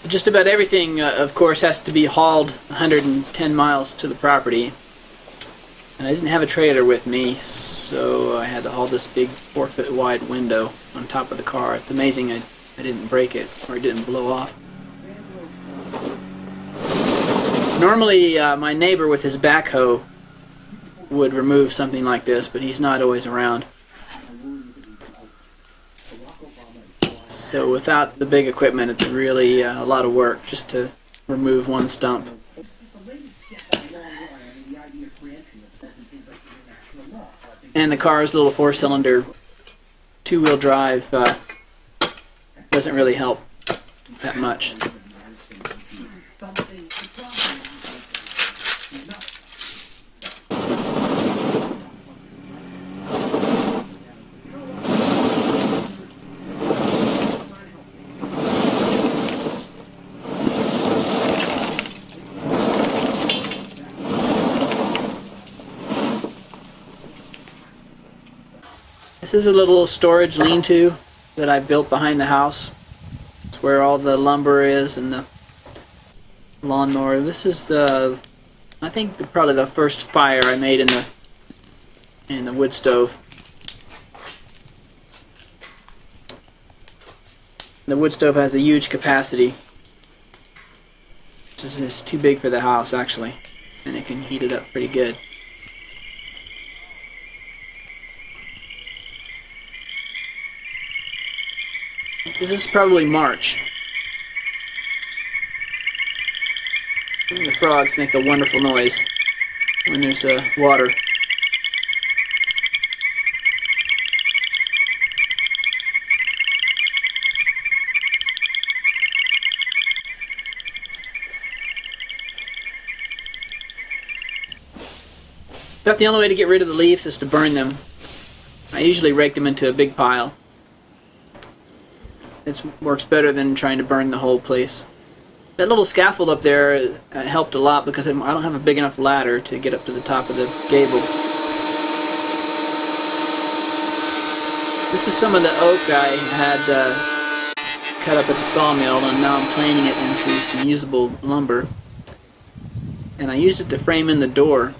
Just about everything, of course, has to be hauled 110 miles to the property. And I didn't have a trailer with me, so I had to haul this big 4-foot wide window on top of the car. It's amazing I didn't break it or it didn't blow off. Normally, my neighbor with his backhoe would remove something like this, but he's not always around. So without the big equipment, it's really a lot of work just to remove one stump. And the car's little 4-cylinder, 2-wheel drive doesn't really help that much. This is a little storage lean-to that I built behind the house. It's where all the lumber is and the lawnmower. This is I think probably the first fire I made in the wood stove. The wood stove has a huge capacity. It's too big for the house actually, and it can heat it up pretty good. This is probably March. The frogs make a wonderful noise when there's water. About the only way to get rid of the leaves is to burn them. I usually rake them into a big pile. It works better than trying to burn the whole place. That little scaffold up there helped a lot because I don't have a big enough ladder to get up to the top of the gable. This is some of the oak I had cut up at the sawmill, and now I'm planing it into some usable lumber. And I used it to frame in the door.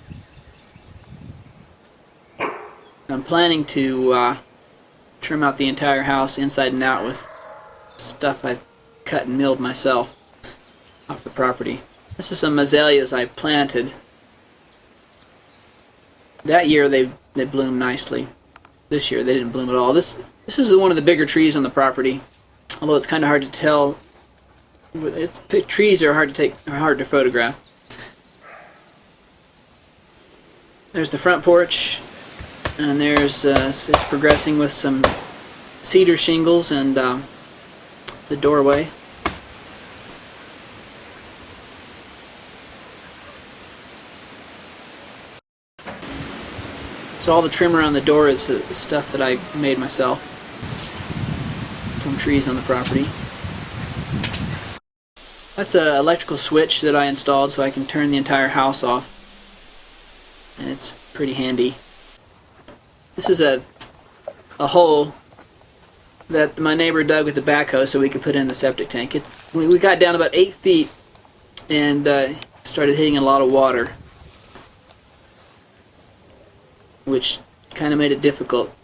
I'm planning to trim out the entire house inside and out with stuff I've cut and milled myself off the property. This is some azaleas I planted. That year they bloomed nicely. This year they didn't bloom at all. This is one of the bigger trees on the property, although it's kind of hard to tell. Trees are hard to photograph. There's the front porch, and there's it's progressing with some cedar shingles and the doorway. So all the trim around the door is stuff that I made myself from trees on the property. That's an electrical switch that I installed so I can turn the entire house off, and it's pretty handy. This is a hole that my neighbor dug with the backhoe so we could put in the septic tank. We got down about 8 feet and started hitting a lot of water, which kind of made it difficult.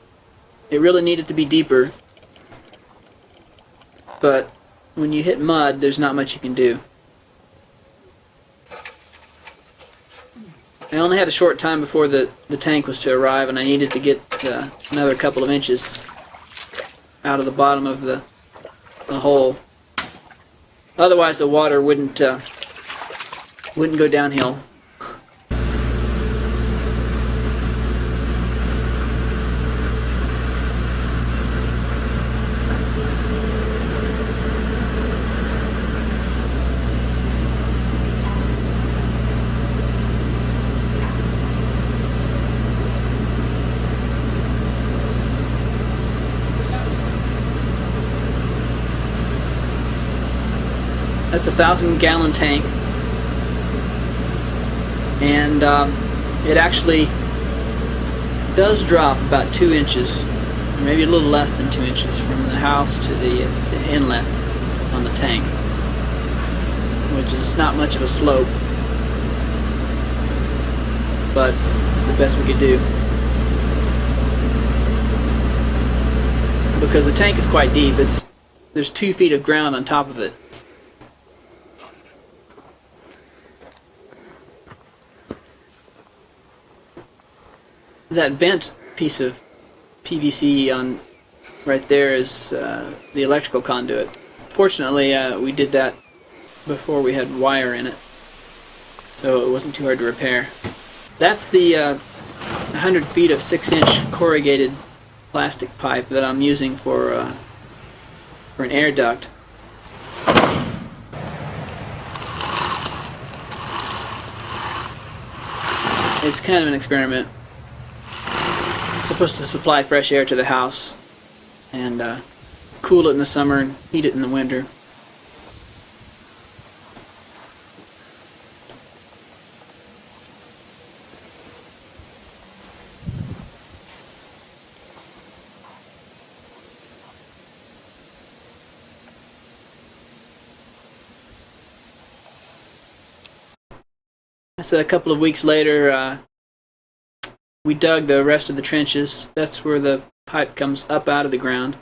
It really needed to be deeper, but when you hit mud, there's not much you can do. I only had a short time before the tank was to arrive, and I needed to get another couple of inches out of the bottom of the hole. Otherwise, the water wouldn't go downhill. That's a 1,000-gallon tank, and it actually does drop about 2 inches, or maybe a little less than 2 inches from the house to the inlet on the tank. which is not much of a slope, but it's the best we could do. Because the tank is quite deep, there's 2 feet of ground on top of it. That bent piece of PVC on right there is the electrical conduit. Fortunately, we did that before we had wire in it, so it wasn't too hard to repair. That's the 100 feet of 6-inch corrugated plastic pipe that I'm using for an air duct. It's kind of an experiment. It's supposed to supply fresh air to the house and cool it in the summer and heat it in the winter. So a couple of weeks later, we dug the rest of the trenches. That's where the pipe comes up out of the ground.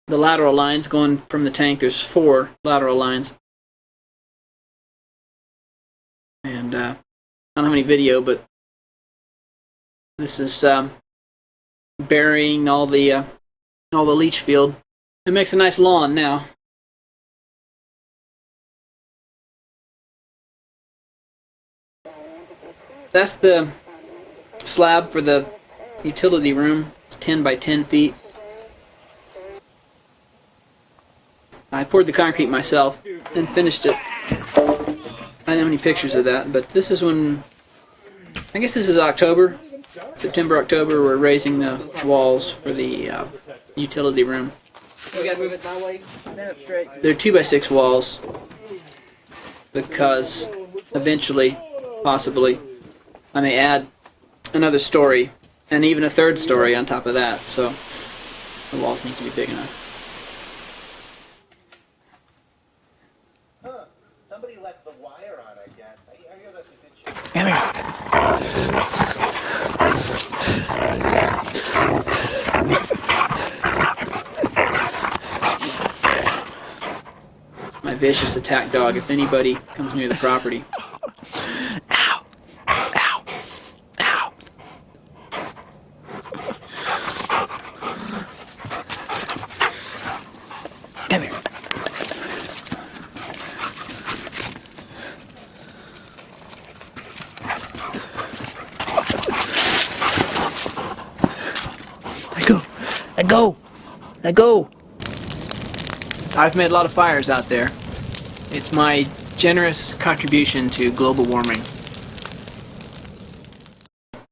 The lateral lines going from the tank, there's 4 lateral lines. And I don't have any video, but this is burying all the leach field. It makes a nice lawn now. That's the slab for the utility room. It's 10 by 10 feet. I poured the concrete myself and finished it. I don't have any pictures of that, but this is when, I guess this is October, September, October. We're raising the walls for the utility room. We gotta move it that way. Stand up straight. They're 2 by 6 walls because eventually, possibly, I may add another story and even a 3rd story on top of that, so the walls need to be big enough. Somebody left the wire on, I guess. I hear that's a good shit. Come here. My vicious attack dog if anybody comes near the property. Come here. Let go. Let go. I've made a lot of fires out there. It's my generous contribution to global warming.